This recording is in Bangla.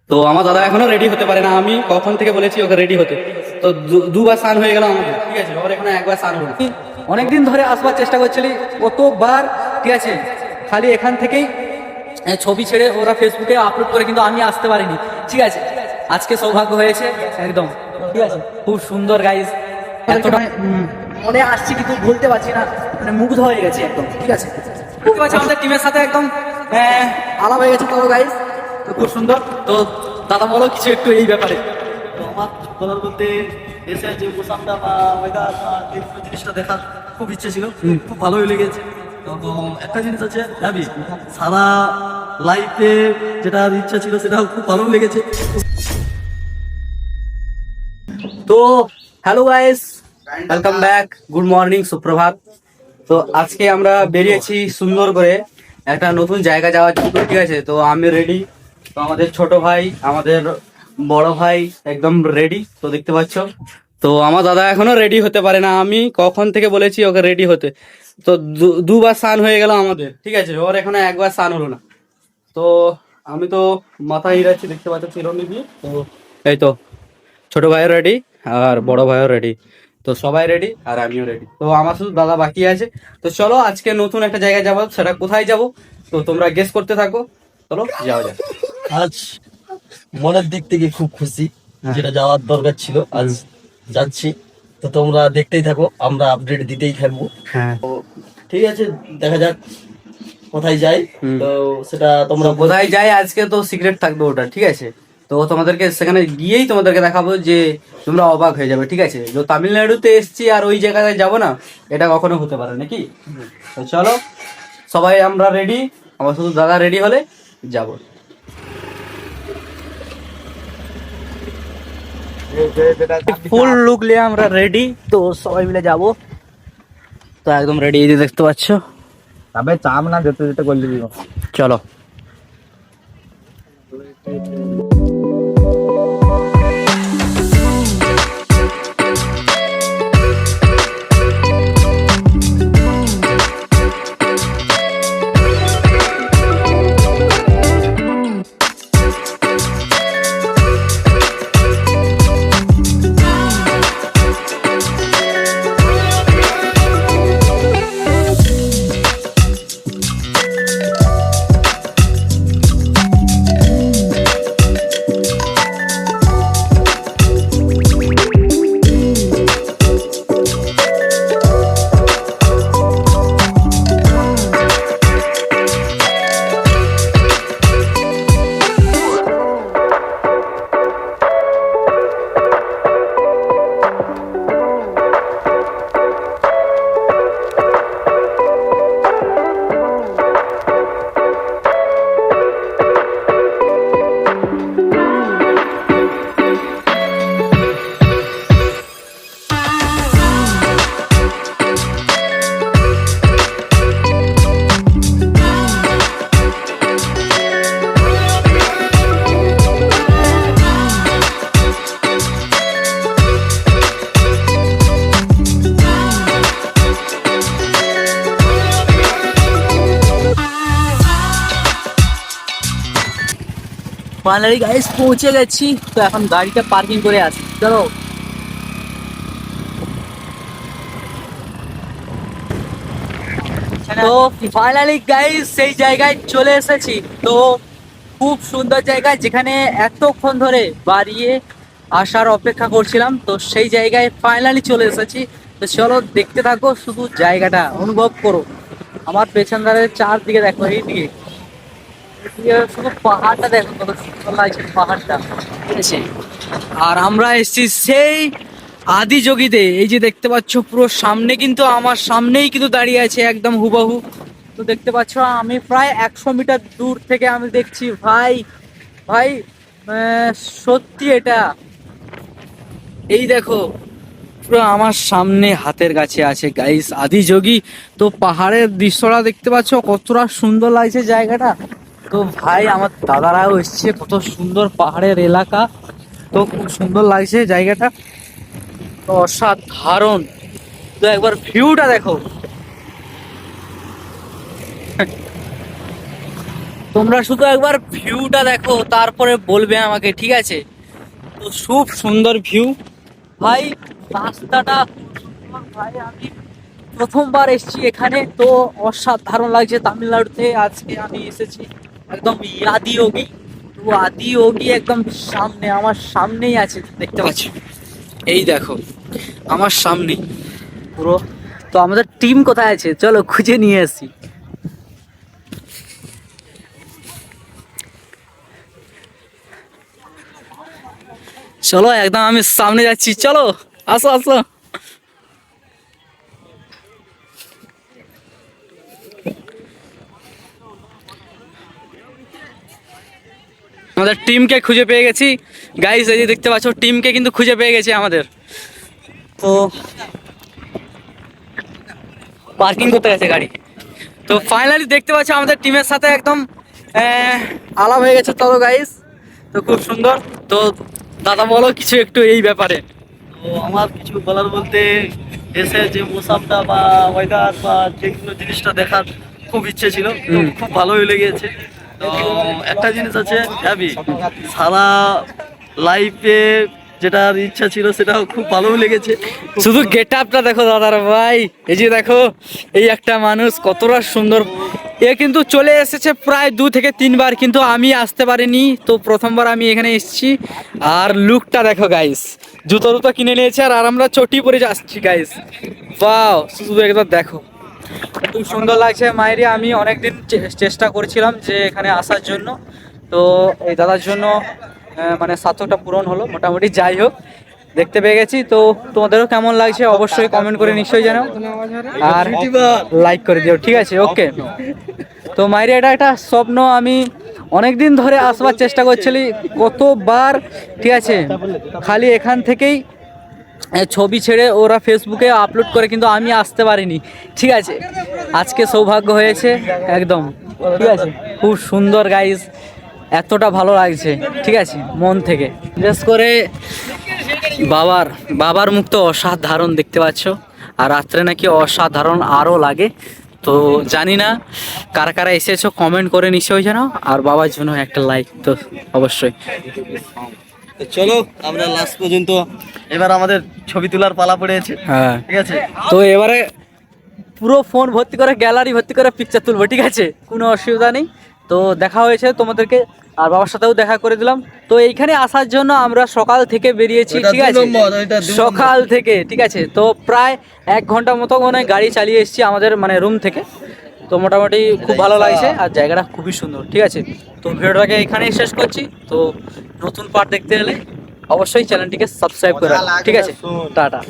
তো আমার দাদা এখনো রেডি হতে পারে না, আমি কখন থেকে বলেছি ওকে রেডি হতে। তো দুবার স্নান হয়ে গেল আমাদের, ঠিক আছে, ওর এখনো একবার স্নান হলো। অনেকদিন ধরে আসবার চেষ্টা করছিলি, কতবার, ঠিক আছে, খালি এখান থেকেই ছবি ছেড়ে ওরা ফেসবুকে আপলোড করে, কিন্তু আমি আসতে পারিনি, ঠিক আছে। আজকে সৌভাগ্য হয়েছে একদম, ঠিক আছে, খুব সুন্দর গাইজ, এতটা মনে আসছে কিন্তু বলতে পারছি না, মানে মুগ্ধ হয়ে গেছে একদম, ঠিক আছে। বুঝতে পারছি আমাদের টিমের সাথে একদম আলাপ হয়ে গেছে তো গাইজ, তো খুব সুন্দর। তো দাদা বলো কিছু একটু এই ব্যাপারে। তো আমার বলার বলতে এসে যে পোশাকটা বা ওয়েদার বা এই পুরো জিনিসটা দেখার খুব ইচ্ছে ছিল, খুব ভালোই লেগেছে। তো একটা জিনিস আছে যাবি সারা লাইফে, যেটা ইচ্ছা ছিল সেটাও খুব ভালো লেগেছে। তো hello guys, welcome back, good morning, সুপ্রভাত। তো আজকে আমরা বেরিয়েছি সুন্দর করে একটা নতুন জায়গা যাওয়ার জন্য, ঠিক আছে। তো আমি রেডি, তো আমাদের ছোট ভাই, আমাদের বড় ভাই একদম রেডি, তো দেখতে পাচ্ছ। তো আমার দাদা এখনো রেডি হতে পারে না, আমি কখন থেকে বলেছি ওকে রেডি হতে। তো দুবার স্নান হয়ে গেল আমাদের, ঠিক আছে, ওর এখনো একবার স্নান হলো না। তো আমি তো মাথায় হিরাচ্ছি, দেখতে পাচ্ছ চিরুনি দিয়ে। তো এই তো ছোট ভাইও রেডি আর বড় ভাইও রেডি, তো সবাই রেডি আর আমিও রেডি। তো আমার শুধু দাদা বাকি আছে। তো চলো আজকে নতুন একটা জায়গায় যাবো, সেটা কোথায় যাব তো তোমরা গেস করতে থাকো, চলো যাওয়া যাক। আজ মনের দিক থেকে খুব খুশি, যেটা যাওয়ার দরকার ছিল আজ যাচ্ছি। তো তোমরা দেখতেই থাকো, আমরা আপডেট দিতেই থাকবো। হ্যাঁ, ঠিক আছে, দেখা যাক কোথায় যাই। হুম। তো সেটা তোমরা তো কোথায় যাই আজকে তো সিক্রেট থাকবে ওটা, ঠিক আছে। তো তোমাদেরকে সেখানে গিয়েই তোমাদেরকে দেখাবো, যে তোমরা অবাক হয়ে যাবে, ঠিক আছে। তো তামিলনাড়ুতে এসছি আর ওই জায়গায় যাবো না, এটা কখনো হতে পারে নাকি। তো চলো সবাই আমরা রেডি, আমার শুধু দাদা রেডি হলে যাবো। ফুল লুক নিয়ে আমরা রেডি, তো সবাই মিলে যাব। তো একদম রেডি, এই যে দেখতে পাচ্ছ। তবে চাপ না যেতে যেতে করলি দিব। চলো। ফাইনালি গাইস পৌঁছে গেছি, তো এখন গাড়িটা পার্কিং করে আসি, চলো। তো ফাইনালি গাইস সেই জায়গায় চলে এসেছি। তো খুব সুন্দর জায়গা, যেখানে এতক্ষণ ধরে বাড়িয়ে আসার অপেক্ষা করছিলাম, তো সেই জায়গায় ফাইনালি চলে এসেছি। তো চলো দেখতে থাকো, শুধু জায়গাটা অনুভব করো। আমার পেছন ধারে চারদিকে দেখো, এইদিকে শুধু পাহাড়টা দেখো, কত সুন্দর লাগছে পাহাড়টা, ঠিক আছে। আর আমরা এসেছি সেই আদি যোগীতে, এই যে দেখতে পাচ্ছ পুরো সামনে, কিন্তু আমার সামনেই কিন্তু দাঁড়িয়ে আছে একদম হুবাহু। তো দেখতে পাচ্ছ আমি প্রায় 100 মিটার দূর থেকে আমি দেখছি, ভাই ভাই সত্যি এটা, এই দেখো পুরো আমার সামনে হাতের কাছে আছে গাইস আদি যোগী। তো পাহাড়ের দৃশ্যটা দেখতে পাচ্ছ কতটা সুন্দর লাগছে জায়গাটা। তো ভাই আমার দাদারাও এসছে, কত সুন্দর পাহাড়ের এলাকা, তো খুব সুন্দর লাগছে জায়গাটা, তো অসাধারণ। তো একবার ভিউটা দেখো। তোমরা শুধু একবার ভিউটা দেখো, তারপরে বলবে আমাকে, ঠিক আছে? তো খুব সুন্দর ভিউ ভাই, রাস্তাটা ভাই, আমি প্রথমবার এসেছি এখানে, তো অসাধারণ লাগছে। তামিলনাড়ুতে আজকে আমি এসেছি একদম আদিয়োগী। তো আদিয়োগী একদম সামনে, আমার সামনেই আছে, দেখতে পাচ্ছ? এই দেখো আমার সামনেই পুরো। তো আমাদের টিম কোথায় আছে, চলো খুঁজে নিয়ে আসি। চলো একদম আমি সামনে যাচ্ছি, চলো আসো আসো। আমাদের টিমকে খুঁজে পেয়ে গেছি গাইস, এই যে দেখতে পাচ্ছ টিমকে কিন্তু খুঁজে পেয়ে গেছি আমাদের। তো পার্কিং করতে গেছে গাড়ি। তো ফাইনালি দেখতে পাচ্ছ আমাদের টিমের সাথে একদম আলাপ হয়ে গেছে। চলো গাইস, তো খুব সুন্দর। তো দাদা বলো কিছু একটু এই ব্যাপারে। তো আমার কিছু বলার বলতে, এসে যে মৌসামটা বা ওয়েদার বা যে কোনো জিনিসটা দেখার খুব ইচ্ছে ছিল, তো খুব ভালোই লেগেছে। তো একটা জিনিস আছে হ্যাভি, সারা লাইফে যেটার ইচ্ছা ছিল সেটাও খুব ভালোই লেগেছে। শুধু গেট আপটা দেখো দাদার ভাই, এই যে দেখো এই একটা মানুষ কতটা সুন্দর। এ কিন্তু চলে এসেছে প্রায় 2 থেকে 3 বার, কিন্তু আমি আসতে পারিনি। তো প্রথমবার আমি এখানে এসেছি। আর লুকটা দেখো গাইস, জুতো টুতো কিনে নিয়েছে আর আমরা চটি পরে আসছি গাইস। বাও, শুধু একবার দেখো, খুব সুন্দর লাগছে মায়েরি। আমি অনেকদিন চেষ্টা করেছিলাম যে এখানে আসার জন্য, তো এই দাদার জন্য মানে সার্থকটা পূরণ হলো মোটামুটি। যাই হোক, দেখতে পেয়ে গেছি। তো তোমাদেরও কেমন লাগছে অবশ্যই কমেন্ট করে নিশ্চয়ই জানাও, আর লাইক করে দিও, ঠিক আছে? ওকে। তো মায়েরি এটা একটা স্বপ্ন, আমি অনেক দিন ধরে আসবার চেষ্টা করছিলি, কতবার, ঠিক আছে? খালি এখান থেকেই ছবি ছেড়ে ওরা ফেসবুকে আপলোড করে, কিন্তু আমি আসতে পারিনি, ঠিক আছে? আজকে সৌভাগ্য হয়েছে একদম, ঠিক আছে? খুব সুন্দর গাইস, এতটা ভালো লাগছে, ঠিক আছে? মন থেকে। বিশেষ করে বাবার মুখ তো অসাধারণ, দেখতে পাচ্ছ। আর রাত্রে নাকি অসাধারণ আরও লাগে। তো জানি না কারা কারা এসেছো, কমেন্ট করে নিশ্চয়ই জানাও। আর বাবার জন্য একটা লাইক তো অবশ্যই। তো চলো আমরা লাস্ট পর্যন্ত, এবার আমাদের ছবি তোলার পালা পড়েছে, হ্যাঁ, ঠিক আছে? তো এবারে পুরো ফোন ভর্তি করে, গ্যালারি ভর্তি করে পিকচার তুলবো, ঠিক আছে? কোনো অসুবিধা নেই। তো দেখা হয়েছে তোমাদেরকে, আর বাবার সাথেও দেখা করে দিলাম। তো এইখানে আসার জন্য আমরা সকাল থেকে বেরিয়েছি, ঠিক আছে? সকাল থেকে, ঠিক আছে? তো প্রায় 1 ঘন্টা মতো মানে গাড়ি চালিয়ে এসেছি আমাদের মানে রুম থেকে। তো মোটামুটি খুব ভালো লাগছে, আর জায়গাটা খুবই সুন্দর, ঠিক আছে? তো ভিডিওটাকে এখানেই শেষ করছি। তো নতুন পার্ট দেখতে হলে অবশ্যই চ্যানেলটিকে সাবস্ক্রাইব করে রাখো, ঠিক আছে? টাটা।